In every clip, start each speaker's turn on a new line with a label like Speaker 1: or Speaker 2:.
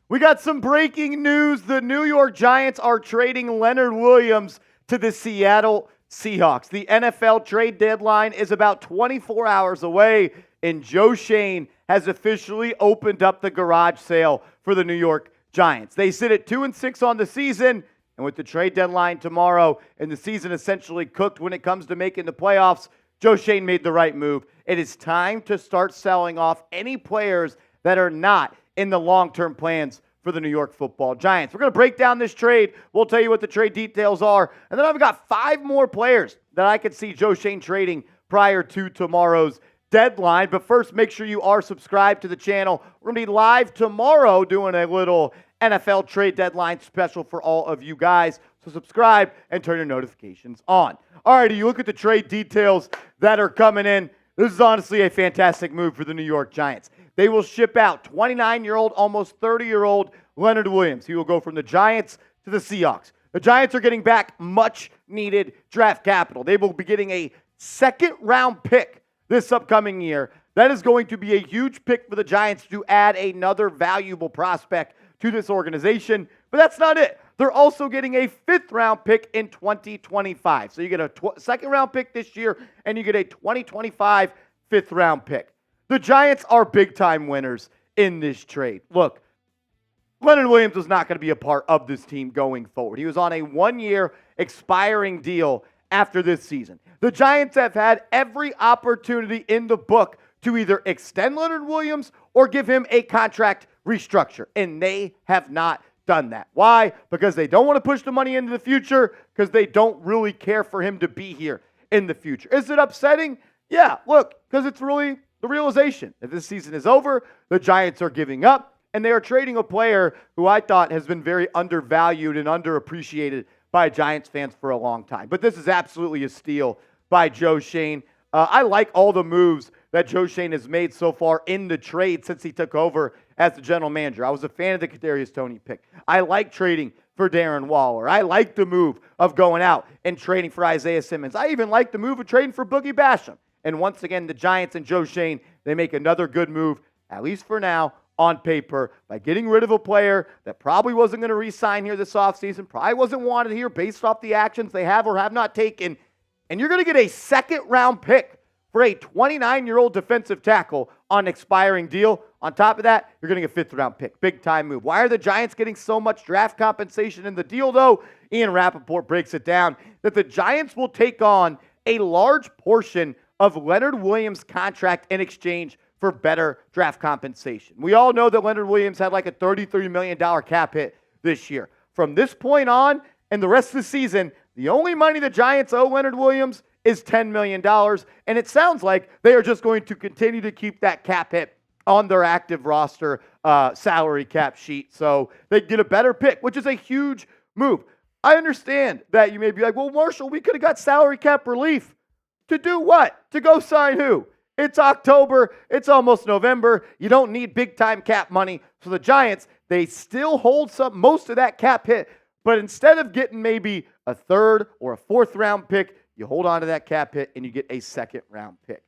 Speaker 1: We got some breaking news. The New York Giants are trading Leonard Williams to the Seattle Seahawks. The NFL trade deadline is about 24 hours away, and Joe Schoen has officially opened up the garage sale for the New York Giants. They sit at 2-6 on the season, and with the trade deadline tomorrow and the season essentially cooked when it comes to making the playoffs, Joe Schoen made the right move. It is time to start selling off any players that are not in the long-term plans for the New York Football Giants. We're going to break down this trade. We'll tell you what the trade details are. And then I've got 5 more players that I could see Joe Schoen trading prior to tomorrow's deadline. But first, make sure you are subscribed to the channel. We're going to be live tomorrow doing a little NFL trade deadline special for all of you guys. So subscribe and turn your notifications on. All right, you look at the trade details that are coming in. This is honestly a fantastic move for the New York Giants. They will ship out 29-year-old, almost 30-year-old Leonard Williams. He will go from the Giants to the Seahawks. The Giants are getting back much-needed draft capital. They will be getting a second-round pick this upcoming year. That is going to be a huge pick for the Giants to add another valuable prospect to this organization. But that's not it. They're also getting a 5th-round pick in 2025. So you get a second-round pick this year, and you get a 2025 5th-round pick. The Giants are big-time winners in this trade. Look, Leonard Williams was not going to be a part of this team going forward. He was on a 1-year expiring deal after this season. The Giants have had every opportunity in the book to either extend Leonard Williams or give him a contract restructure, and they have not done that. Why? Because they don't want to push the money into the future, because they don't really care for him to be here in the future. Is it upsetting? Yeah, look, because it's really the realization that this season is over, the Giants are giving up, and they are trading a player who I thought has been very undervalued and underappreciated by Giants fans for a long time. But this is absolutely a steal by Joe Schoen. I like all the moves that Joe Schoen has made so far in the trade since he took over as the general manager. I was a fan of the Kadarius Toney pick. I like trading for Darren Waller. I like the move of going out and trading for Isaiah Simmons. I even like the move of trading for Boogie Basham. And once again, the Giants and Joe Schoen, they make another good move, at least for now, on paper, by getting rid of a player that probably wasn't going to re-sign here this offseason, probably wasn't wanted here based off the actions they have or have not taken. And you're going to get a second-round pick for a 29-year-old defensive tackle on an expiring deal. On top of that, you're getting a 5th-round pick. Big-time move. Why are the Giants getting so much draft compensation in the deal, though? Ian Rappaport breaks it down that the Giants will take on a large portion of Leonard Williams' contract in exchange for better draft compensation. We all know that Leonard Williams had like a $33 million cap hit this year. From this point on and the rest of the season, the only money the Giants owe Leonard Williams is $10 million, and it sounds like they are just going to continue to keep that cap hit on their active roster salary cap sheet, so they get a better pick, which is a huge move. I understand that you may be like, well, Marshall, we could have got salary cap relief. To do what? To go sign who? It's October. It's almost November. You don't need big-time cap money. So the Giants, they still hold most of that cap hit. But instead of getting maybe a 3rd or a 4th-round pick, you hold on to that cap hit and you get a 2nd-round pick.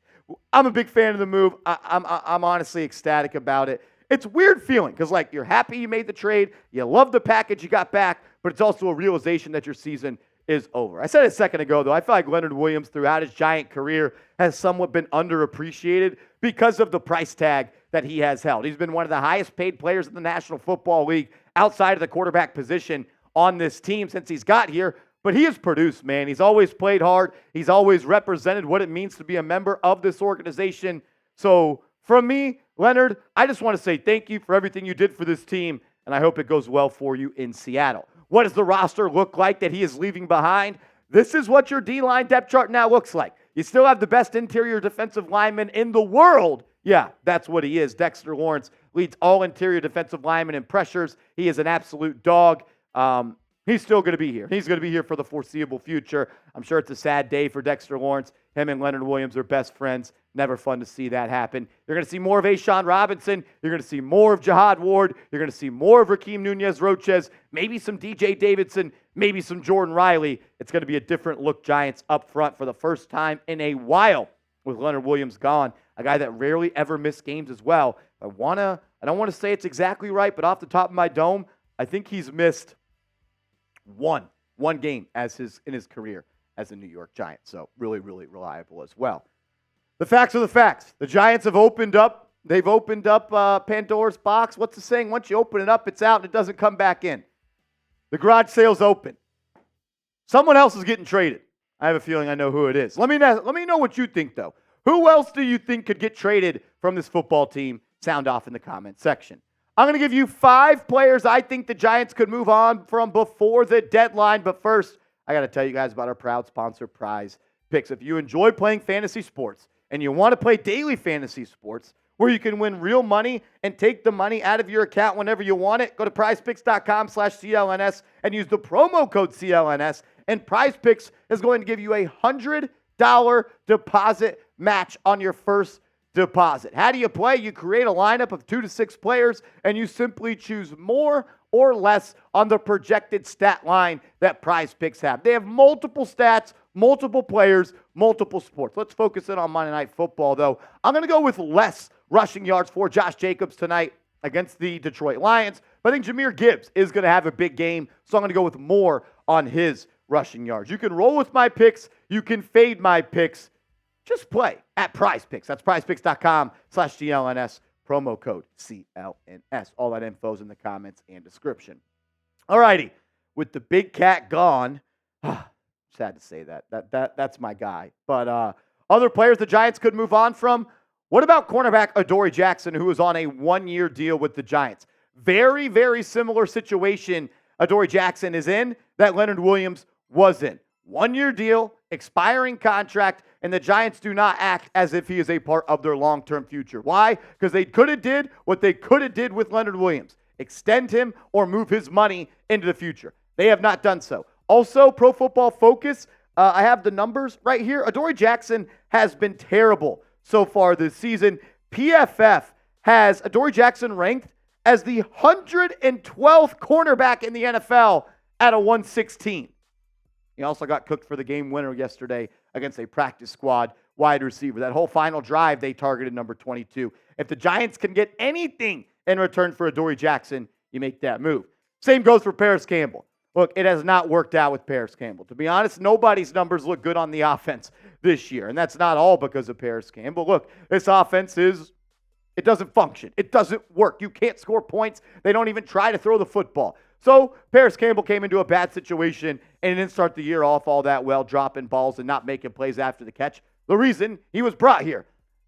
Speaker 1: I'm a big fan of the move. I'm honestly ecstatic about it. It's a weird feeling because, like, you're happy you made the trade. You love the package you got back. But it's also a realization that your season is over. I said it a second ago, though. I feel like Leonard Williams throughout his Giant career has somewhat been underappreciated because of the price tag that he has held. He's been one of the highest paid players in the National Football League outside of the quarterback position on this team since he's got here. But he has produced, man. He's always played hard. He's always represented what it means to be a member of this organization. So from me, Leonard, I just want to say thank you for everything you did for this team, and I hope it goes well for you in Seattle. What does the roster look like that he is leaving behind? This is what your D-line depth chart now looks like. You still have the best interior defensive lineman in the world. Yeah, that's what he is. Dexter Lawrence leads all interior defensive linemen in pressures. He is an absolute dog. He's still going to be here. He's going to be here for the foreseeable future. I'm sure it's a sad day for Dexter Lawrence. Him and Leonard Williams are best friends. Never fun to see that happen. You're going to see more of Ashawn Robinson. You're going to see more of Jihad Ward. You're going to see more of Rakeem Nunez-Roches, maybe some DJ Davidson, maybe some Jordan Riley. It's going to be a different look Giants up front for the first time in a while with Leonard Williams gone, a guy that rarely ever missed games as well. I want to I don't want to say it's exactly right, but off the top of my dome, I think he's missed one game in his career as a New York Giant. So really, really reliable as well. The facts are the facts. The Giants have opened up. They've opened up Pandora's box. What's the saying? Once you open it up, it's out and it doesn't come back in. The garage sale's open. Someone else is getting traded. I have a feeling I know who it is. Let me know what you think, though. Who else do you think could get traded from this football team? Sound off in the comment section. I'm going to give you 5 players I think the Giants could move on from before the deadline. But first, I got to tell you guys about our proud sponsor, Prize Picks. If you enjoy playing fantasy sports and you want to play daily fantasy sports where you can win real money and take the money out of your account whenever you want it, go to prizepicks.com/CLNS and use the promo code CLNS. And Prize Picks is going to give you a $100 deposit match on your first deposit. How do you play? You create a lineup of 2 to 6 players, and you simply choose more or less on the projected stat line that Prize Picks have. They have multiple stats, multiple players, multiple sports. Let's focus in on Monday Night Football, though. I'm going to go with less rushing yards for Josh Jacobs tonight against the Detroit Lions. But I think Jahmyr Gibbs is going to have a big game, so I'm going to go with more on his rushing yards. You can roll with my picks. You can fade my picks. Just play at Prize Picks. That's prizepicks.com/CLNS. Promo code CLNS. All that info is in the comments and description. All righty. With the big cat gone, sad to say that's my guy. But other players the Giants could move on from. What about cornerback Adoree Jackson, who is on a 1-year deal with the Giants? Very, very similar situation Adoree Jackson is in that Leonard Williams was in. 1-year deal, expiring contract, and the Giants do not act as if he is a part of their long-term future. Why? Because they could have did what they could have did with Leonard Williams. Extend him or move his money into the future. They have not done so. Also, Pro Football Focus, I have the numbers right here. Adoree Jackson has been terrible so far this season. PFF has Adoree Jackson ranked as the 112th cornerback in the NFL at a 116. He also got cooked for the game winner yesterday against a practice squad wide receiver. That whole final drive, they targeted number 22. If the Giants can get anything in return for Adoree Jackson, you make that move. Same goes for Parris Campbell. Look, it has not worked out with Parris Campbell. To be honest, nobody's numbers look good on the offense this year, and that's not all because of Parris Campbell. Look, this offense it doesn't function. It doesn't work. You can't score points. They don't even try to throw the football. So Parris Campbell came into a bad situation and didn't start the year off all that well, dropping balls and not making plays after the catch. The reason he was brought here.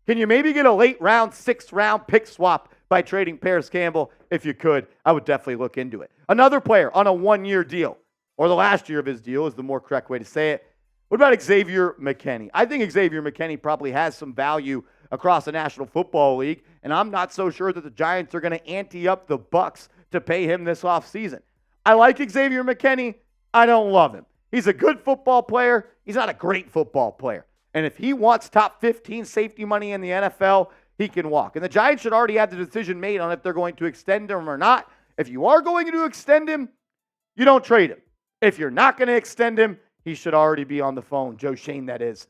Speaker 1: Can you maybe get a late round, 6th round pick swap by trading Parris Campbell? If you could, I would definitely look into it. Another player on a 1-year deal, or the last year of his deal is the more correct way to say it. What about Xavier McKinney? I think Xavier McKinney probably has some value across the National Football League, and I'm not so sure that the Giants are going to ante up the bucks to pay him this offseason. I like Xavier McKinney. I don't love him. He's a good football player. He's not a great football player. And if he wants top 15 safety money in the NFL, he can walk. And the Giants should already have the decision made on if they're going to extend him or not. If you are going to extend him, you don't trade him. If you're not going to extend him, he should already be on the phone, Joe Schoen that is,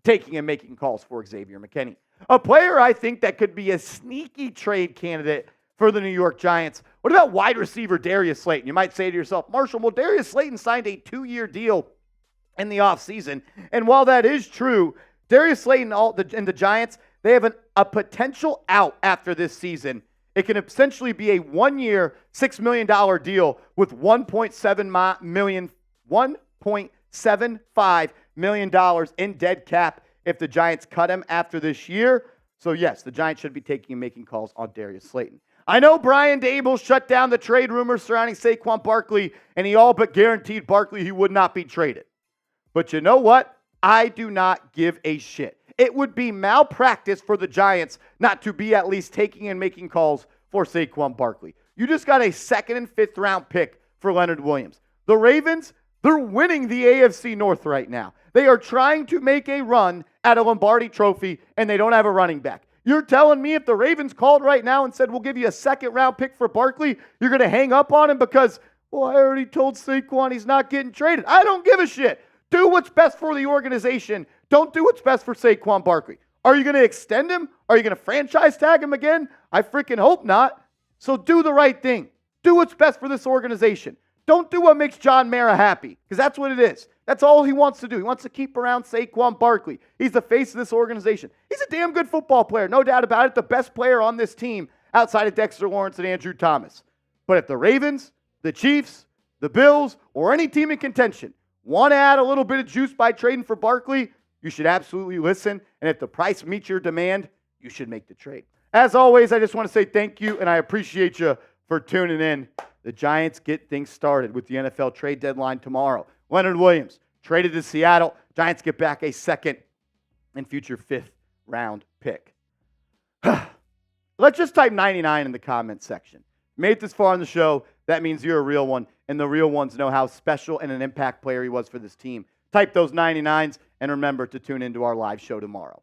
Speaker 1: taking and making calls for Xavier McKinney. A player I think that could be a sneaky trade candidate for the New York Giants. What about wide receiver Darius Slayton? You might say to yourself, Marshall, well, Darius Slayton signed a 2-year deal in the offseason. And while that is true, Darius Slayton and the Giants, they have a potential out after this season. It can essentially be a 1-year, $6 million deal with $1.75 million in dead cap if the Giants cut him after this year. So yes, the Giants should be taking and making calls on Darius Slayton. I know Brian Dable shut down the trade rumors surrounding Saquon Barkley, and he all but guaranteed Barkley he would not be traded. But you know what? I do not give a shit. It would be malpractice for the Giants not to be at least taking and making calls for Saquon Barkley. You just got a 2nd and 5th round pick for Leonard Williams. The Ravens, they're winning the AFC North right now. They are trying to make a run at a Lombardi trophy, and they don't have a running back. You're telling me if the Ravens called right now and said, we'll give you a 2nd round pick for Barkley, you're going to hang up on him because, well, I already told Saquon he's not getting traded. I don't give a shit. Do what's best for the organization. Don't do what's best for Saquon Barkley. Are you going to extend him? Are you going to franchise tag him again? I freaking hope not. So do the right thing. Do what's best for this organization. Don't do what makes John Mara happy, because that's what it is. That's all he wants to do. He wants to keep around Saquon Barkley. He's the face of this organization. He's a damn good football player, no doubt about it. The best player on this team outside of Dexter Lawrence and Andrew Thomas. But if the Ravens, the Chiefs, the Bills, or any team in contention want to add a little bit of juice by trading for Barkley, you should absolutely listen. And if the price meets your demand, you should make the trade. As always, I just want to say thank you, and I appreciate you for tuning in. The Giants get things started with the NFL trade deadline tomorrow. Leonard Williams traded to Seattle. Giants get back a second and future fifth-round pick. Let's just type 99 in the comments section. Made it this far in the show, that means you're a real one, and the real ones know how special and an impact player he was for this team. Type those 99s, and remember to tune into our live show tomorrow.